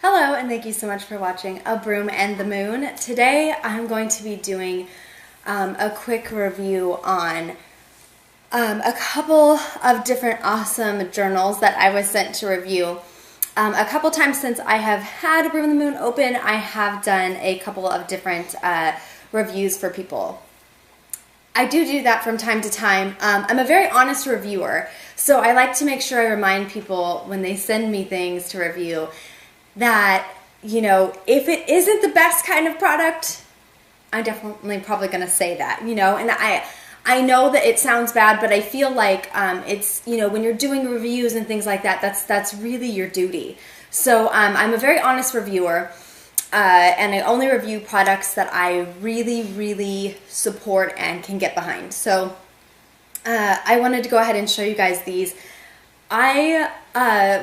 Hello, and thank you so much for watching A Broom and the Moon. Today I'm going to be doing a quick review on a couple of different awesome journals that I was sent to review. A couple times since I have had A Broom and the Moon open, I have done a couple of different reviews for people. I do that from time to time. I'm a very honest reviewer, so I like to make sure I remind people when they send me things to review that, you know, if it isn't the best kind of product, I'm definitely probably going to say that, you know, and I know that it sounds bad, but I feel like it's, you know, when you're doing reviews and things like that, that's really your duty. So I'm a very honest reviewer, and I only review products that I really support and can get behind. So I wanted to go ahead and show you guys these. I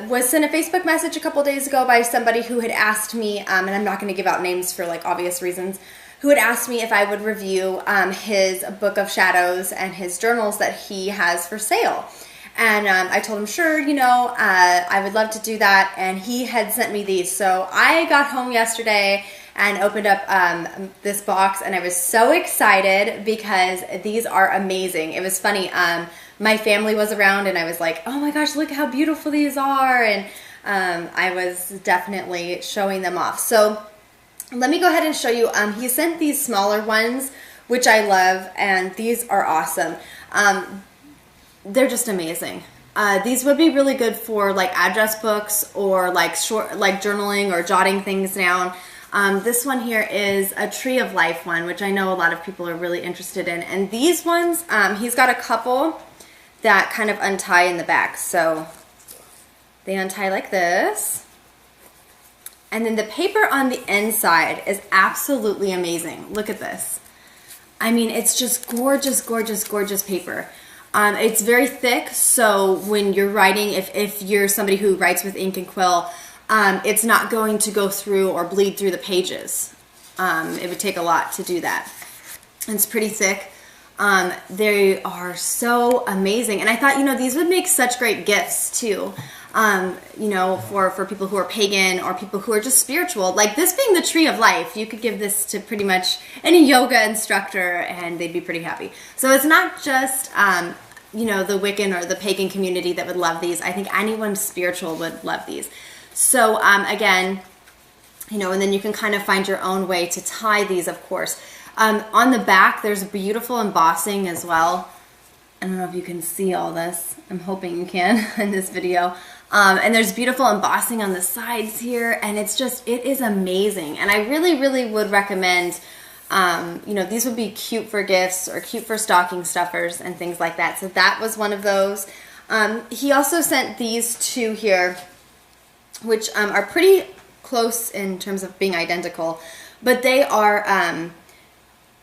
was sent a Facebook message a couple days ago by somebody who had asked me, and I'm not going to give out names for like obvious reasons, who had asked me if I would review his book of shadows and his journals that he has for sale. And I told him, sure, you know, I would love to do that. And he had sent me these. So I got home yesterday and opened up this box, and I was so excited because these are amazing. It was funny. My family was around, and I was like, oh my gosh, look how beautiful these are. And I was definitely showing them off. So let me go ahead and show you. He sent these smaller ones, which I love, and these are awesome. They're just amazing. These would be really good for like address books or like short, like journaling or jotting things down. This one here is a Tree of Life one, which I know a lot of people are really interested in. And these ones, he's got a couple that kind of untie in the back. So they untie like this. And then the paper on the inside is absolutely amazing. Look at this. I mean, it's just gorgeous paper. It's very thick, so when you're writing, if you're somebody who writes with ink and quill, it's not going to go through or bleed through the pages. It would take a lot to do that. It's pretty thick. They are so amazing. And I thought, you know, these would make such great gifts too. You know, for people who are pagan or people who are just spiritual. Like this being the Tree of Life, you could give this to pretty much any yoga instructor and they'd be pretty happy. So it's not just, you know, the Wiccan or the pagan community that would love these. I think anyone spiritual would love these. So again, you know, and then you can kind of find your own way to tie these, of course. On the back, there's beautiful embossing as well. I don't know if you can see all this. I'm hoping you can in this video. And there's beautiful embossing on the sides here, and it's just, it is amazing. And I really would recommend, you know, these would be cute for gifts or cute for stocking stuffers and things like that. So that was one of those. He also sent these two here, which are pretty close in terms of being identical, but they are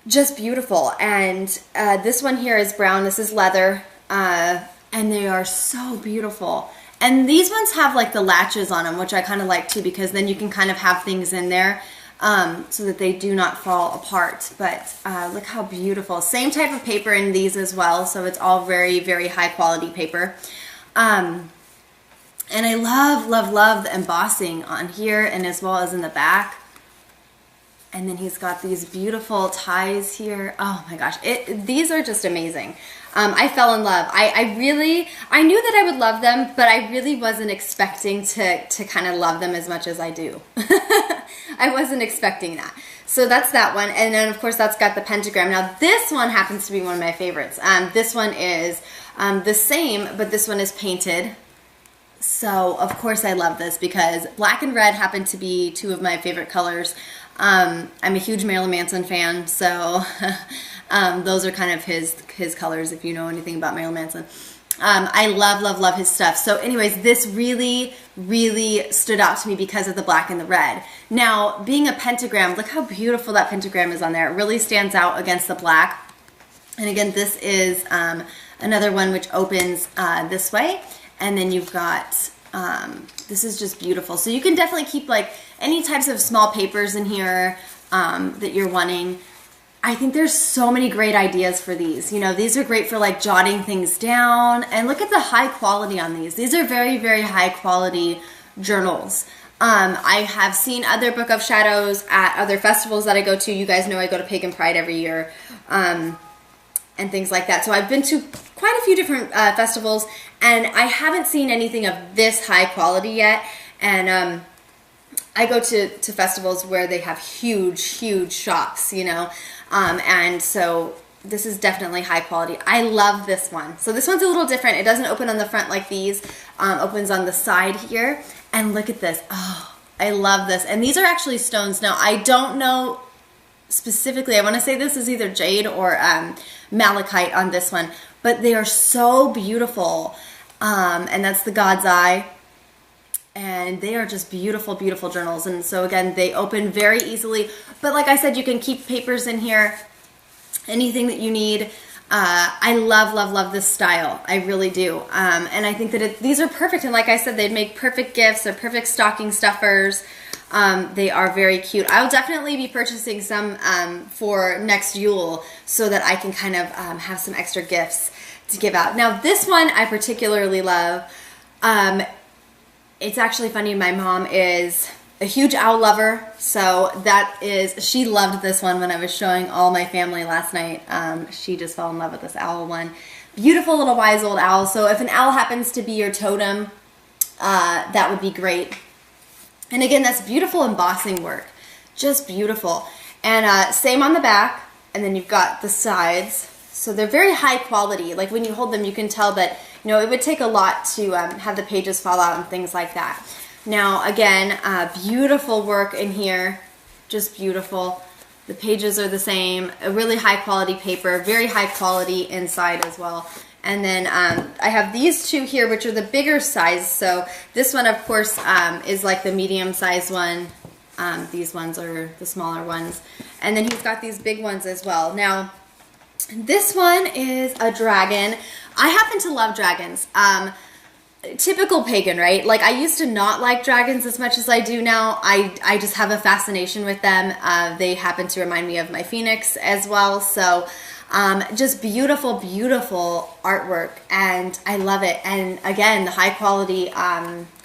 just beautiful. And this one here is brown. This is leather, and they are so beautiful. And these ones have like the latches on them, which I kind of like too, because then you can kind of have things in there so that they do not fall apart. But look how beautiful. Same type of paper in these as well, so it's all very high quality paper. And I love the embossing on here and as well as in the back. And then he's got these beautiful ties here. Oh my gosh, these are just amazing. I fell in love. I knew that I would love them, but I really wasn't expecting to kind of love them as much as I do. I wasn't expecting that. So that's that one. And then of course that's got the pentagram. Now this one happens to be one of my favorites. This one is the same, but this one is painted. So of course I love this because black and red happen to be two of my favorite colors. I'm a huge Marilyn Manson fan, so those are kind of his colors if you know anything about Marilyn Manson. I love his stuff. So anyways, this really stood out to me because of the black and the red. Now, being a pentagram, look how beautiful that pentagram is on there. It really stands out against the black. And again, this is another one which opens this way. And then you've got, this is just beautiful. So you can definitely keep like any types of small papers in here that you're wanting. I think there's so many great ideas for these. You know, these are great for like jotting things down. And look at the high quality on these. These are very high quality journals. I have seen other Book of Shadows at other festivals that I go to. You guys know I go to Pagan Pride every year, and things like that. So I've been to quite a few different festivals, and I haven't seen anything of this high quality yet. And I go to festivals where they have huge shops, you know, and so this is definitely high quality. I love this one. So this one's a little different. It doesn't open on the front like these. Opens on the side here. And look at this. Oh, I love this. And these are actually stones. Now, I don't know specifically. I want to say this is either jade or malachite on this one. But they are so beautiful. And that's the God's Eye. And they are just beautiful, beautiful journals. And so, again, they open very easily. But like I said, you can keep papers in here. Anything that you need. I love this style. I really do. And I think that these are perfect. And like I said, they'd make perfect gifts. They're perfect stocking stuffers. They are very cute. I'll definitely be purchasing some for next Yule so that I can kind of have some extra gifts to give out. Now, this one I particularly love. It's actually funny. My mom is a huge owl lover, so she loved this one when I was showing all my family last night. She just fell in love with this owl one. Beautiful little wise old owl. So if an owl happens to be your totem, that would be great. And again, that's beautiful embossing work. Just beautiful. And same on the back, and then you've got the sides. So they're very high quality. Like when you hold them, you can tell that, you know, it would take a lot to have the pages fall out and things like that. Now, again, beautiful work in here, just beautiful. The pages are the same, a really high quality paper, very high quality inside as well. And then I have these two here, which are the bigger size. So this one, of course, is like the medium size one. These ones are the smaller ones. And then he's got these big ones as well. Now, this one is a dragon. I happen to love dragons. Typical pagan, right? Like I used to not like dragons as much as I do now. I just have a fascination with them. They happen to remind me of my phoenix as well. So just beautiful, beautiful artwork, and I love it. And again, the high quality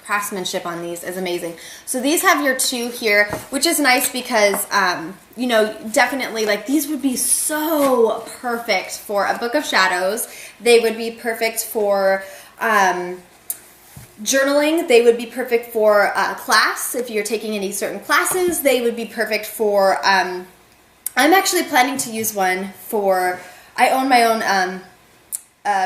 craftsmanship on these is amazing. So these have your two here, which is nice because you know, definitely like these would be so perfect for a Book of Shadows. They would be perfect for journaling. They would be perfect for class. If you're taking any certain classes, they would be perfect for, I'm actually planning to use one for, I own my own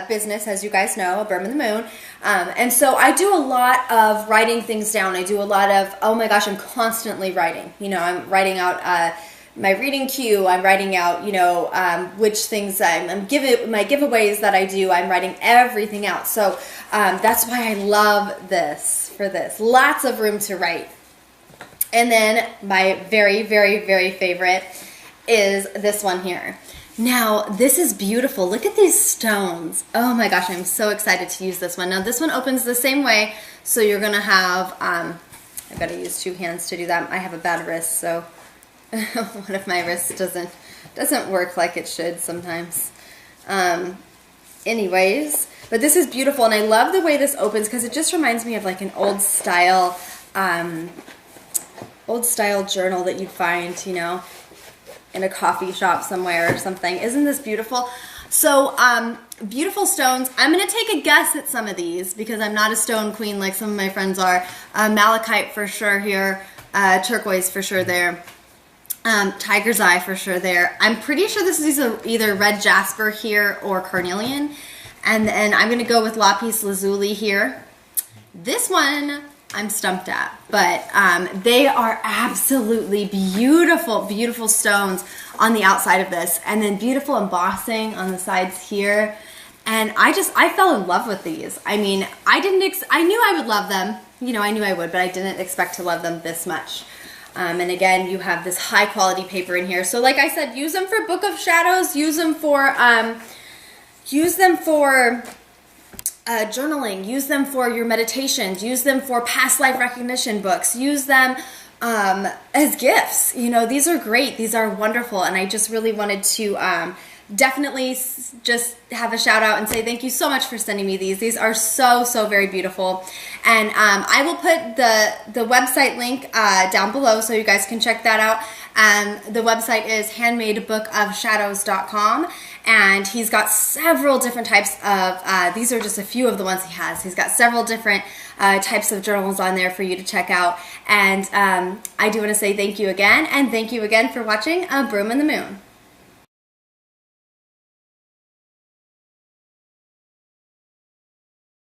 business, as you guys know, A Broom and the Moon. And so I do a lot of writing things down. I do a lot of, oh my gosh, I'm constantly writing. You know, I'm writing out my reading queue. I'm writing out, you know, which things my giveaways that I do. I'm writing everything out. So that's why I love this for this. Lots of room to write. And then my very, very, very favorite is this one here. Now, this is beautiful. Look at these stones. Oh my gosh, I'm so excited to use this one. Now, this one opens the same way. So you're going to have, I've got to use two hands to do that. I have a bad wrist, so one of my wrists doesn't work like it should sometimes. Anyways, but this is beautiful, and I love the way this opens because it just reminds me of like an old style journal that you'd find, you know, in a coffee shop somewhere or something. Isn't this beautiful? So, beautiful stones. I'm going to take a guess at some of these because I'm not a stone queen like some of my friends are. Malachite for sure here. Turquoise for sure there. Tiger's Eye for sure there. I'm pretty sure this is either red jasper here or carnelian. And then I'm going to go with lapis lazuli here. This one I'm stumped at, but they are absolutely beautiful, beautiful stones on the outside of this, and then beautiful embossing on the sides here. And I fell in love with these. I mean, I knew I would love them. You know, I knew I would, but I didn't expect to love them this much. And again, you have this high quality paper in here. So like I said, use them for Book of Shadows, use them for journaling, use them for your meditations, use them for past life recognition books, use them as gifts. You know, these are great. These are wonderful. And I just really wanted to definitely just have a shout out and say thank you so much for sending me these. These are so very beautiful. And I will put the website link down below so you guys can check that out. The website is handmadeBookOfShadows.com, and he's got several different types of, these are just a few of the ones he has. He's got several different types of journals on there for you to check out. And I do want to say thank you again, and thank you again for watching A Broom in the Moon.